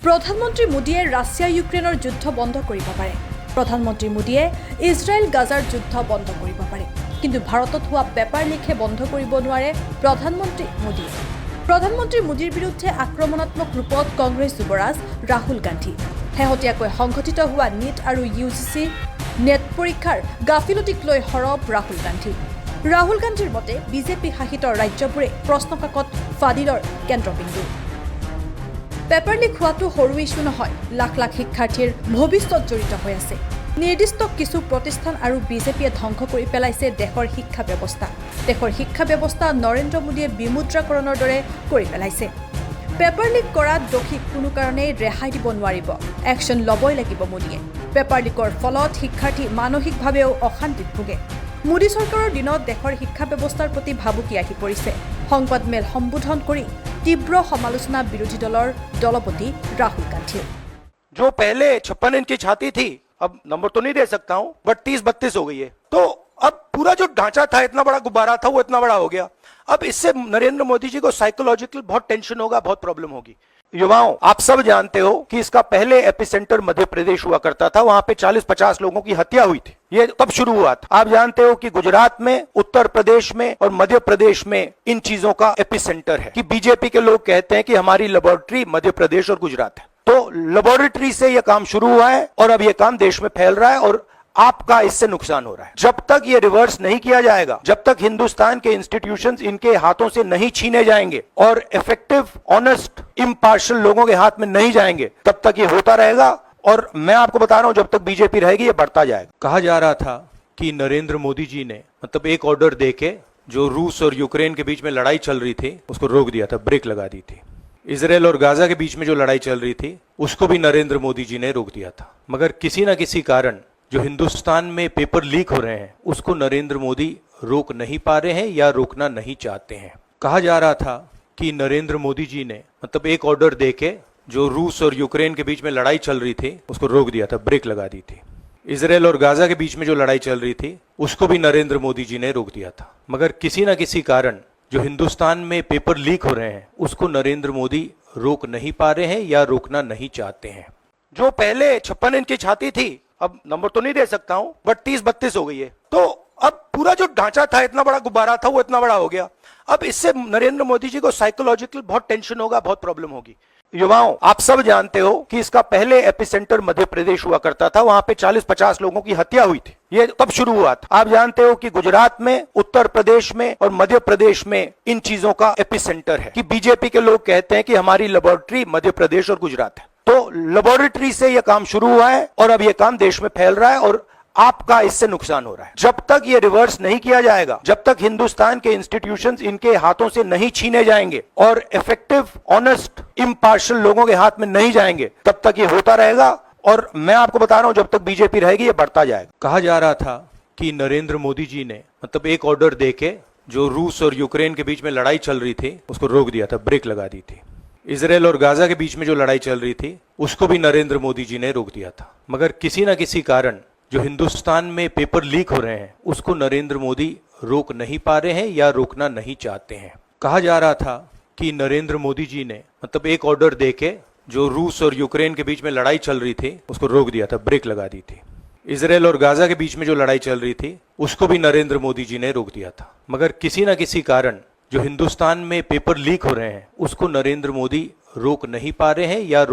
প্ৰধানমন্ত্ৰী মোদীয়ে ৰাছিয়া ইউক্ৰেইনৰ যুদ্ধ বন্ধ কৰিব পাৰে। প্ৰধানমন্ত্ৰী মোদীয়ে ইজৰাইল গাজাৰ যুদ্ধ বন্ধ কৰিব পাৰে, কিন্তু ভাৰতত হোৱা পেপাৰ লিকহে বন্ধ কৰিব নোৱাৰে প্ৰধানমন্ত্ৰী মোদীয়ে। প্ৰধানমন্ত্ৰী মোদীৰ বিৰুদ্ধে আক্ৰমণাত্মক ৰূপত কংগ্ৰেছ যুৱৰাজ ৰাহুল গান্ধী। শেহতীয়াকৈ সংঘটিত হোৱা নিট আৰু ইউজিচি নেট পৰীক্ষাৰ গাফিলতিক লৈ সৰব ৰাহুল গান্ধী। ৰাহুল গান্ধীৰ মতে বিজেপি শাসিত ৰাজ্যবোৰে প্ৰশ্নকাকত ফাদিলৰ কেন্দ্ৰবিন্দু। পেপাৰ লিক হোৱাটো সৰু ইছ্যু নহয়, লাখ লাখ শিক্ষাৰ্থীৰ ভৱিষ্যত জড়িত হৈ আছে। নিৰ্দিষ্ট কিছু প্ৰতিষ্ঠান আৰু বিজেপিয়ে ধ্বংস কৰি পেলাইছে দেশৰ শিক্ষা ব্যৱস্থা। দেশৰ শিক্ষা ব্যৱস্থা নৰেন্দ্ৰ মোদীয়ে বিমুদ্ৰাকৰণৰ দৰে কৰি পেলাইছে। পেপাৰ লিক কৰাত দোষীক কোনো কাৰণেই ৰেহাই দিব নোৱাৰিব, একশ্যন ল'বই লাগিব মোদীয়ে। পেপাৰ লিকৰ ফলত শিক্ষাৰ্থী মানসিকভাৱেও অশান্তিত ভোগে। মোদী চৰকাৰৰ দিনত দেশৰ শিক্ষা ব্যৱস্থাৰ প্ৰতি ভাবুকি আহি পৰিছে। সংবাদমেল সম্বোধন কৰি तीव्र समालोचना विरोधी दलर दलपति राहुल गांधी। जो पहले 56 इंच की छाती थी, अब नंबर तो नहीं दे सकता हूं, बट 30-32 हो गई है। तो अब पूरा जो ढांचा था, इतना बड़ा गुब्बारा था, वो इतना बड़ा हो गया। अब इससे नरेंद्र मोदी जी को साइकोलॉजिकल बहुत टेंशन होगा, बहुत प्रॉब्लम होगी। युवाओं, आप सब जानते हो कि इसका पहले एपिसेंटर मध्य प्रदेश हुआ करता था, वहां पे 40-50 लोगों की हत्या हुई थी। ये तब शुरू हुआ था। आप जानते हो कि गुजरात में, उत्तर प्रदेश में और मध्य प्रदेश में इन चीजों का एपिसेंटर है। कि बीजेपी के लोग कहते हैं कि हमारी लेबोरेटरी मध्य प्रदेश और गुजरात है। तो लेबोरेटरी से यह काम शुरू हुआ है और अब यह काम देश में फैल रहा है और आपका इससे नुकसान हो रहा है। जब तक ये रिवर्स नहीं किया जाएगा, जब तक हिंदुस्तान के इंस्टीट्यूशंस इनके हाथों से नहीं छीने जाएंगे और इफेक्टिव, ऑनेस्ट, इम्पार्शियल लोगों के हाथ में नहीं जाएंगे, तब तक ये होता रहेगा। और मैं आपको बता रहा हूं, जब तक बीजेपी रहेगी ये बढ़ता जाएगा। कहा जा रहा था कि नरेंद्र मोदी जी ने मतलब एक ऑर्डर देके जो रूस और यूक्रेन के बीच में लड़ाई चल रही थी उसको रोक दिया था, ब्रेक लगा दी थी। इजराइल और गाजा के बीच में जो लड़ाई चल रही थी उसको भी नरेंद्र मोदी जी ने रोक दिया था। मगर किसी ना किसी कारण जो हिंदुस्तान में पेपर लीक हो रहे हैं उसको नरेंद्र मोदी रोक नहीं पा रहे हैं या रोकना नहीं चाहते हैं। कहा जा रहा था कि नरेंद्र मोदी जी ने मतलब एक ऑर्डर देके जो रूस और यूक्रेन के बीच में लड़ाई चल रही थी उसको रोक दिया था, ब्रेक लगा दी थी। इजराइल और गाजा के बीच में जो लड़ाई चल रही थी उसको भी नरेंद्र मोदी जी ने रोक दिया था। मगर किसी ना किसी कारण जो हिंदुस्तान में पेपर लीक हो रहे हैं उसको नरेंद्र मोदी रोक नहीं पा रहे हैं या रोकना नहीं चाहते हैं। जो पहले 56 इंच की छाती थी, अब नंबर तो नहीं दे सकता हूं, बट 30-32 हो गई है। तो अब पूरा जो ढांचा था, इतना बड़ा गुब्बारा था, वो इतना बड़ा हो गया। अब इससे नरेंद्र मोदी जी को साइकोलॉजिकल बहुत टेंशन होगा, बहुत प्रॉब्लम होगी। युवाओं, आप सब जानते हो कि इसका पहले एपिसेंटर मध्य प्रदेश हुआ करता था, वहां पे 40-50 लोगों की हत्या हुई थी। ये तब शुरू हुआ था। आप जानते हो कि गुजरात में, उत्तर प्रदेश में और मध्य प्रदेश में इन चीजों का एपिसेंटर है। कि बीजेपी के लोग कहते हैं कि हमारी लेबोरेटरी मध्य प्रदेश और गुजरात है। तो लेबोरेटरी से यह काम शुरू हुआ है और अब यह काम देश में फैल रहा है और आपका इससे नुकसान हो रहा है। जब तक ये रिवर्स नहीं किया जाएगा, जब तक हिंदुस्तान के इंस्टीट्यूशंस इनके हाथों से नहीं छीने जाएंगे और इफेक्टिव, ऑनेस्ट, इम्पार्शियल लोगों के हाथ में नहीं जाएंगे, तब तक ये होता रहेगा। और मैं आपको बता रहा हूं, जब तक बीजेपी रहेगी ये बढ़ता जाएगा। कहा जा रहा था कि नरेंद्र मोदी जी ने मतलब एक ऑर्डर देके जो रूस और यूक्रेन के बीच में लड़ाई चल रही थी उसको रोक दिया था, ब्रेक लगा दी थी। इजराइल और गाजा के बीच में जो लड़ाई चल रही थी उसको भी नरेंद्र मोदी जी ने रोक दिया था। मगर किसी ना किसी कारण जो हिंदुस्तान में पेपर लीक हो रहे हैं उसको नरेंद्र मोदी रोक नहीं पा रहे हैं या रोकना नहीं चाहते हैं। कहा जा रहा था कि नरेंद्र मोदी जी ने मतलब एक ऑर्डर देके जो रूस और यूक्रेन के बीच में लड़ाई चल रही थी उसको रोक दिया था, ब्रेक लगा दी थी। इजराइल और गाजा के बीच में जो लड़ाई चल रही थी उसको भी नरेंद्र मोदी जी ने रोक दिया था। मगर किसी ना किसी कारण जो हिंदुस्तान में पेपर लीक हो रहे हैं उसको नरेंद्र मोदी रोक नहीं पा रहे हैं या